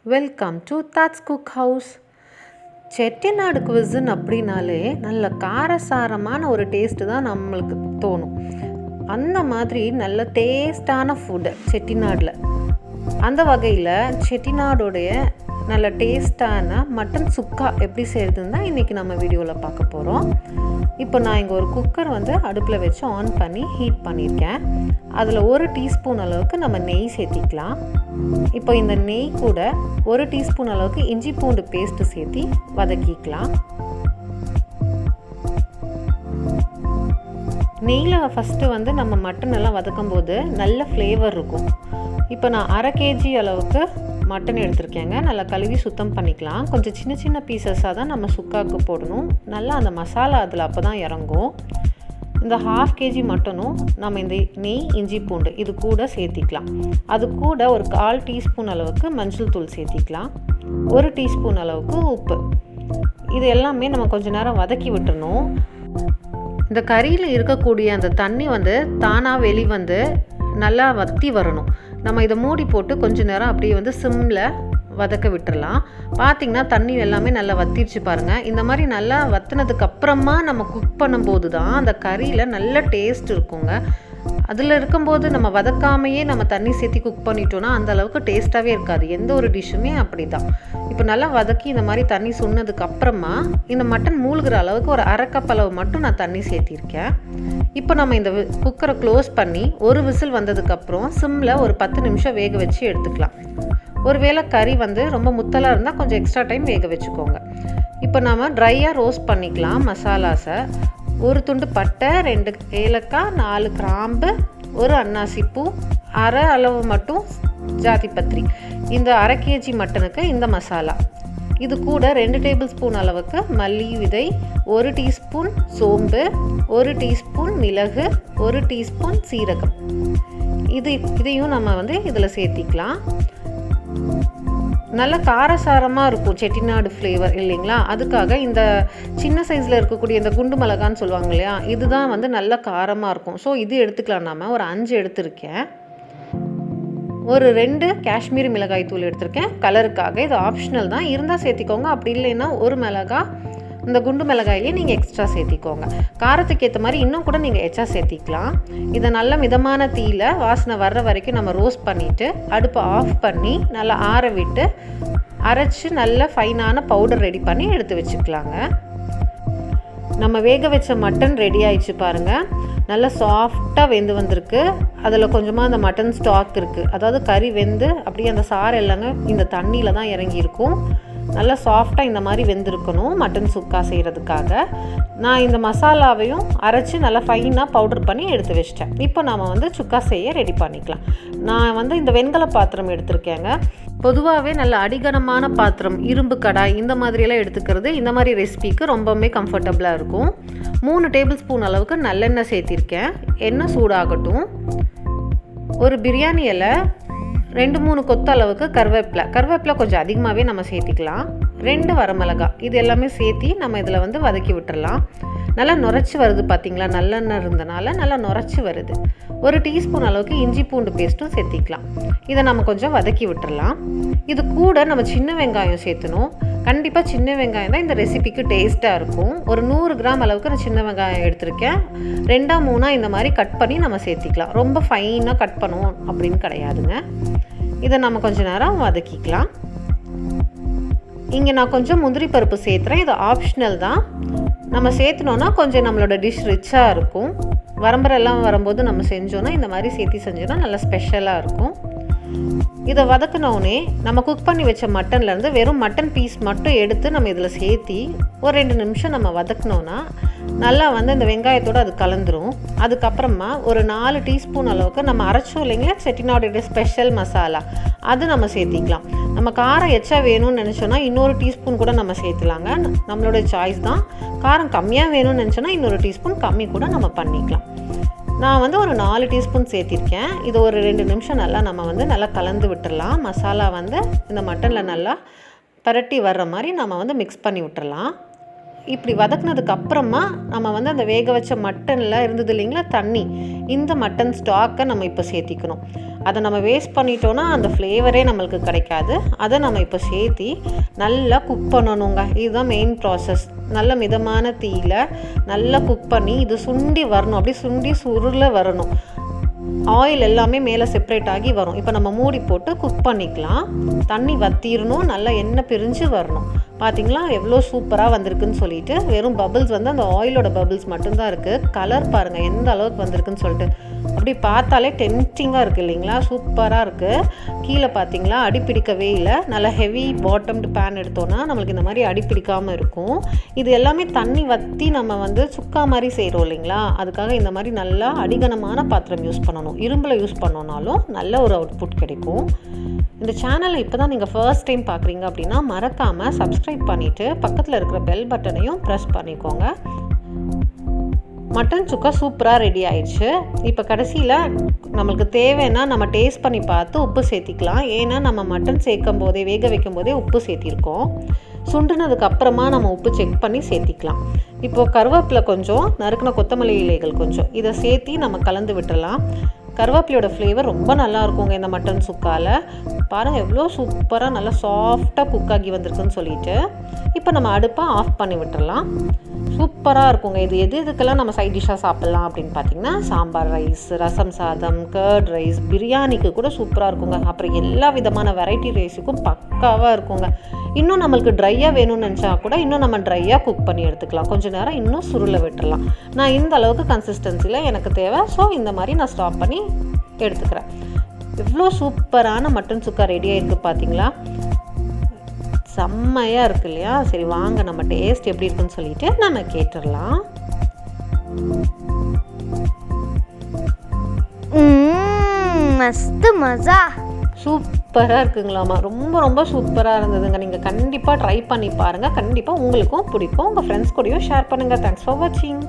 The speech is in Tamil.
Welcome to thoughts Cookhouse. Chettinad cuisine அப்படின்னாலே நல்ல காரசாரமான ஒரு டேஸ்ட்டு தான் நம்மளுக்கு தோணும். அந்த மாதிரி நல்ல டேஸ்டான ஃபுட்டு செட்டிநாடில். அந்த வகையில் செட்டிநாடோடைய நல்ல டேஸ்டான மட்டன் சுக்கா எப்படி செய்கிறதுன்னு தான் இன்றைக்கி நம்ம வீடியோவில் பார்க்க போகிறோம். இப்போ நான் இங்கே ஒரு குக்கர் அடுப்பில் வச்சு ஆன் பண்ணி ஹீட் பண்ணியிருக்கேன். அதில் 1 டீஸ்பூன் அளவுக்கு நம்ம நெய் சேர்த்திக்கலாம். இப்போ இந்த நெய் கூட 1 டீஸ்பூன் அளவுக்கு இஞ்சி பூண்டு பேஸ்ட்டு சேர்த்தி வதக்கிக்கலாம். நெய்யில் ஃபஸ்ட்டு நம்ம மட்டன் எல்லாம் வதக்கும் போது நல்ல ஃப்ளேவர் இருக்கும். இப்போ நான் 1/2 kg அளவுக்கு மட்டன் எடுத்திருக்கேங்க. நல்லா கழுவி சுத்தம் பண்ணிக்கலாம். கொஞ்சம் சின்ன சின்ன பீசஸாக தான் நம்ம சுக்காவுக்கு போடணும். நல்லா அந்த மசாலா அதில் அப்போ தான் இறங்கும். இந்த 1/2 kg மட்டனும் நம்ம இந்த நெய் இஞ்சி பூண்டு இது கூட சேர்த்திக்கலாம். அது கூட ஒரு 1/4 டீஸ்பூன் அளவுக்கு மஞ்சள் தூள் சேர்த்திக்கலாம். 1 டீஸ்பூன் அளவுக்கு உப்பு. இது எல்லாமே நம்ம கொஞ்சம் நேரம் வதக்கி விட்டுறணும். இந்த கறியில் இருக்கக்கூடிய அந்த தண்ணி தானாக வெளி நல்லா வற்றி வரணும். நம்ம இதை மூடி போட்டு கொஞ்சம் நேரம் அப்படியே சிம்மில் வதக்க விட்டுறலாம். பார்த்திங்கன்னா தண்ணி எல்லாமே நல்லா வத்திடுச்சு பாருங்கள். இந்த மாதிரி நல்லா வற்றினதுக்கு அப்புறமா நம்ம குக் பண்ணும்போது தான் அந்த கறியில் நல்ல டேஸ்ட் இருக்குங்க. அதில் இருக்கும்போது நம்ம வதக்காமையே நம்ம தண்ணி சேர்த்து குக் பண்ணிட்டோன்னா அந்த அளவுக்கு டேஸ்ட்டாகவே இருக்காது. எந்த ஒரு டிஷ்ஷுமே அப்படி தான். இப்போ நல்லா வதக்கி இந்த மாதிரி தண்ணி சொன்னதுக்கு அப்புறமா இந்த மட்டன் மூழ்கிற அளவுக்கு ஒரு 1/2 கப் அளவு மட்டும் நான் தண்ணி சேர்த்திருக்கேன். இப்போ நம்ம இந்த குக்கரை க்ளோஸ் பண்ணி ஒரு விசில் வந்ததுக்கப்புறம் சிம்மில் ஒரு 10 நிமிஷம் வேக வச்சு எடுத்துக்கலாம். ஒருவேளை கறி ரொம்ப முத்தலாக இருந்தால் கொஞ்சம் எக்ஸ்ட்ரா டைம் வேக வச்சுக்கோங்க. இப்போ நம்ம ட்ரையாக ரோஸ்ட் பண்ணிக்கலாம் மசாலாஸை. 1 துண்டு பட்டை, 2 ஏலக்காய், 4 கிராம்பு, 1 அன்னாசிப்பூ, 1/2 அளவு மட்டும் ஜாதிபத்திரி. இந்த 1/2 kg மட்டனுக்கு இந்த மசாலா. இது கூட 2 டேபிள் ஸ்பூன் அளவுக்கு மல்லி விதை, 1 டீஸ்பூன் சோம்பு, 1 டீஸ்பூன் மிளகு, 1 டீஸ்பூன் சீரகம். இதையும் நம்ம இதில் சேர்த்திக்கலாம். நல்ல காரசாரமாக இருக்கும் செட்டிநாடு ஃப்ளேவர் இல்லைங்களா? அதுக்காக இந்த சின்ன சைஸில் இருக்கக்கூடிய இந்த குண்டு மிளகான்னு சொல்லுவாங்க இல்லையா, இதுதான் நல்ல காரமாக இருக்கும். ஸோ இது எடுத்துக்கலாம். நம்ம ஒரு 5 எடுத்திருக்கேன். ஒரு 2 காஷ்மீரி மிளகாய் தூள் எடுத்திருக்கேன் கலருக்காக. இது ஆப்ஷனல் தான், இருந்தால் சேர்த்திக்கோங்க. அப்படி இல்லைன்னா 1 மிளகாய் இந்த குண்டு மிளகாயிலே நீங்கள் எக்ஸ்ட்ரா சேர்த்திக்கோங்க. காரத்துக்கு ஏற்ற மாதிரி இன்னும் கூட நீங்கள் எக்ஸ்ட்ரா சேர்த்திக்கலாம். இதை நல்ல மிதமான தீயில் வாசனை வர்ற வரைக்கும் நம்ம ரோஸ்ட் பண்ணிவிட்டு அடுப்பை ஆஃப் பண்ணி நல்லா ஆற விட்டு அரைச்சி நல்ல ஃபைனான பவுடர் ரெடி பண்ணி எடுத்து வச்சுக்கலாங்க. நம்ம வேக வச்ச மட்டன் ரெடி ஆயிடுச்சு பாருங்கள். நல்லா சாஃப்டாக வெந்து வந்திருக்கு. அதில் கொஞ்சமாக அந்த மட்டன் ஸ்டாக் இருக்குது. அதாவது கறி வெந்து அப்படியே அந்த சாறு எல்லாங்க இந்த தண்ணியில் தான் இறங்கியிருக்கும். நல்லா சாஃப்டாக இந்த மாதிரி வெந்திருக்கணும் மட்டன் சுக்கா செய்கிறதுக்காக. நான் இந்த மசாலாவையும் அரைச்சி நல்லா ஃபைனாக பவுடர் பண்ணி எடுத்து வச்சிட்டேன். இப்போ நாம் சுக்கா செய்ய ரெடி பண்ணிக்கலாம். நான் இந்த வெண்கல பாத்திரம் எடுத்திருக்கேங்க. பொதுவாகவே நல்ல அடிகனமான பாத்திரம், இரும்பு கடாய் இந்த மாதிரியெல்லாம் எடுத்துக்கிறது இந்த மாதிரி ரெசிபிக்கு ரொம்பவுமே கம்ஃபர்டபுளாக இருக்கும். 3 டேபிள் ஸ்பூன் அளவுக்கு நல்லெண்ணெய் சேர்த்திருக்கேன். எண்ணெய் சூடாகட்டும். ஒரு பிரியாணி இலை, 2-3 கொத்து அளவுக்கு கருவேப்பிலை கொஞ்சம் அதிகமாகவே நம்ம சேர்த்திக்கலாம். 2 வரமிளகாய் இது எல்லாமே சேர்த்தி நம்ம இதில் வதக்கி விட்டுறலாம். நல்லா நுரைச்சி வருது பார்த்திங்களா? நல்லெண்ணெய் இருந்தனால நல்லா நுரைச்சி வருது. 1 டீஸ்பூன் அளவுக்கு இஞ்சி பூண்டு பேஸ்ட்டும் சேர்த்திக்கலாம். இதை நம்ம கொஞ்சம் வதக்கி விட்டுறலாம். இது கூட நம்ம சின்ன வெங்காயம் சேர்த்தணும். கண்டிப்பாக சின்ன வெங்காயம் தான் இந்த ரெசிபிக்கு டேஸ்ட்டாக இருக்கும். ஒரு 100 கிராம் அளவுக்கு நான் சின்ன வெங்காயம் எடுத்திருக்கேன். 2-3 இந்த மாதிரி கட் பண்ணி நம்ம சேர்த்திக்கலாம். ரொம்ப ஃபைனாக கட் பண்ணுவோம் அப்படின்னு கிடையாதுங்க. இதை நம்ம கொஞ்சம் நேரம் வதக்கிக்கலாம். இங்கே நான் கொஞ்சம் முந்திரி பருப்பு சேர்த்துறேன். இது ஆப்ஷனல் தான். நம்ம சேர்த்துனோன்னா கொஞ்சம் நம்மளோட டிஷ் ரிச்சாக இருக்கும். வரம்பரெல்லாம் வரும்போது நம்ம செஞ்சோன்னா இந்த மாதிரி சேர்த்து செஞ்சோன்னா நல்லா ஸ்பெஷலாக இருக்கும். இதை வதக்கினோடனே நம்ம குக் பண்ணி வச்ச மட்டன்லேருந்து வெறும் மட்டன் பீஸ் மட்டும் எடுத்து நம்ம இதில் சேர்த்தி ஒரு 2 நிமிஷம் நம்ம வதக்கினோன்னா நல்லா இந்த வெங்காயத்தோடு அது கலந்துரும். அதுக்கப்புறமா ஒரு 4 டீஸ்பூன் அளவுக்கு நம்ம அரைச்சோம் இல்லைங்களா செட்டிநாடு ஸ்பெஷல் மசாலா, அது நம்ம சேர்த்திக்கலாம். நம்ம காரம் எச்சா வேணும்னு நினச்சோன்னா இன்னொரு டீஸ்பூன் கூட நம்ம சேர்த்துலாங்க. நம்மளோட சாய்ஸ் தான். காரம் கம்மியாக வேணும்னு நினச்சோன்னா இன்னொரு டீஸ்பூன் கம்மி கூட நம்ம பண்ணிக்கலாம். நான் ஒரு 4 டீஸ்பூன் சேர்த்திருக்கேன். இது ஒரு 2 நிமிஷம் நல்லா நம்ம நல்லா கலந்து விட்டுடலாம். மசாலா இந்த மட்டனில் நல்லா பரட்டி வர்ற மாதிரி நம்ம மிக்ஸ் பண்ணி விட்டுறலாம். இப்படி வதக்குனதுக்கு அப்புறமா நம்ம வந்து அந்த வேக வச்ச மட்டனில் இருந்தது இல்லைங்களா தண்ணி, இந்த மட்டன் ஸ்டாக்கை நம்ம இப்போ சேர்த்திக்கணும். அதை நம்ம வேஸ்ட் பண்ணிட்டோன்னா அந்த ஃப்ளேவரே நம்மளுக்கு கிடைக்காது. அதை நம்ம இப்போ சேர்த்தி நல்லா குக் பண்ணணுங்க. இதுதான் மெயின் ப்ராசஸ். நல்ல மிதமான தீயில நல்லா குக் பண்ணி இது சுண்டி வரணும், அப்படியே சுண்டி சுருள வரணும். ஆயில் எல்லாமே மேலே செப்ரேட் ஆகி வரும். இப்போ நம்ம மூடி போட்டு குக் பண்ணிக்கலாம். தண்ணி வற்றிடணும், நல்லா எண்ணெய் பிரிஞ்சு வரணும். பார்த்திங்களா எவ்வளோ சூப்பராக வந்திருக்குன்னு சொல்லிட்டு. வெறும் பபிள்ஸ் வந்து அந்த ஆயிலோட பபிள்ஸ் மட்டும்தான் இருக்குது. கலர் பாருங்கள் எந்த அளவுக்கு வந்திருக்குன்னு சொல்லிட்டு. அப்படி பார்த்தாலே டெம்ப்டிங்காக இருக்குது இல்லைங்களா, சூப்பராக இருக்குது. கீழே பார்த்திங்களா அடிப்பிடிக்கவே இல்லை. நல்லா ஹெவி பாட்டம்டு பேன் எடுத்தோன்னா நம்மளுக்கு இந்த மாதிரி அடிப்பிடிக்காமல் இருக்கும். இது எல்லாமே தண்ணி வற்றி நம்ம வந்து சுக்கா மாதிரி செய்கிறோம் இல்லைங்களா, அதுக்காக இந்த மாதிரி நல்லா அடிகனமான பாத்திரம் யூஸ் பண்ணணும். இரும்பில் யூஸ் பண்ணோன்னாலும் நல்ல ஒரு அவுட்புட் கிடைக்கும். இந்த சேனலை இப்போ தான் நீங்கள் ஃபர்ஸ்ட் டைம் பார்க்குறீங்க அப்படின்னா மறக்காமல் சப்ஸ்கிரைப் பண்ணிவிட்டு பக்கத்தில் இருக்கிற பெல் பட்டனையும் ப்ரெஸ் பண்ணிக்கோங்க. மட்டன் சுக்கா சூப்பராக ரெடி ஆயிடுச்சு. இப்போ கடைசியில் நம்மளுக்கு தேவைன்னா நம்ம டேஸ்ட் பண்ணி பார்த்து உப்பு சேர்த்திக்கலாம். ஏன்னா நம்ம மட்டன் சேர்க்கும் போதே வேக வைக்கும் போதே உப்பு சேர்த்திருக்கோம். சுண்டுனதுக்கு அப்புறமா நம்ம உப்பு செக் பண்ணி சேர்த்திக்கலாம். இப்போது கருவேப்பிலை கொஞ்சம், நறுக்கின கொத்தமல்லி இலைகள் கொஞ்சம், இதை சேர்த்தி நம்ம கலந்து விட்டுடலாம். கருவேப்பிலையோட ஃப்ளேவர் ரொம்ப நல்லா இருக்குங்க இந்த மட்டன் சுக்காவில். பாருங்கள் எவ்வளோ சூப்பராக நல்லா சாஃப்டாக குக் ஆகி வந்திருக்குன்னு சொல்லிட்டு. இப்போ நம்ம அடுப்பை ஆஃப் பண்ணி விட்டுடலாம். சூப்பராக இருக்குங்க. இது எதுக்கெல்லாம் நம்ம சைட் டிஷ்ஷாக சாப்பிட்லாம் அப்படின்னு பார்த்தீங்கன்னா சாம்பார் ரைஸ், ரசம் சாதம், கர்ட் ரைஸ், பிரியாணிக்கு கூட சூப்பராக இருக்குங்க. அப்புறம் எல்லா விதமான வெரைட்டி ரைஸுக்கும் பக்காவாக இருக்குங்க. இன்னும் நம்மளுக்கு ட்ரையாக வேணும்னு நினச்சா கூட இன்னும் நம்ம ட்ரையாக குக் பண்ணி எடுத்துக்கலாம். கொஞ்சம் நேரம் இன்னும் சுருள விட்டுடலாம். நான் இந்த அளவுக்கு கன்சிஸ்டன்சியில் எனக்கு தேவை. ஸோ இந்த மாதிரி நான் ஸ்டாப் பண்ணி எடுத்துக்கிறேன். எவ்வளோ சூப்பரான மட்டன் சுக்கா ரெடியாக இருக்குது பார்த்தீங்களா, செம்மையாக இருக்குது இல்லையா. சரி வாங்க நம்ம டேஸ்ட் எப்படி இருக்குன்னு சொல்லிட்டு நம்ம கேட்டுடலாம். மஸ்து மஜா, சூப்பராக இருக்குங்களாம்மா. ரொம்ப ரொம்ப சூப்பராக இருந்ததுங்க. நீங்கள் கண்டிப்பாக ட்ரை பண்ணி பாருங்கள். கண்டிப்பாக உங்களுக்கும் பிடிக்கும். உங்கள் ஃப்ரெண்ட்ஸ் கூடயும் ஷேர் பண்ணுங்கள். தேங்க்ஸ் ஃபார் வாட்சிங்.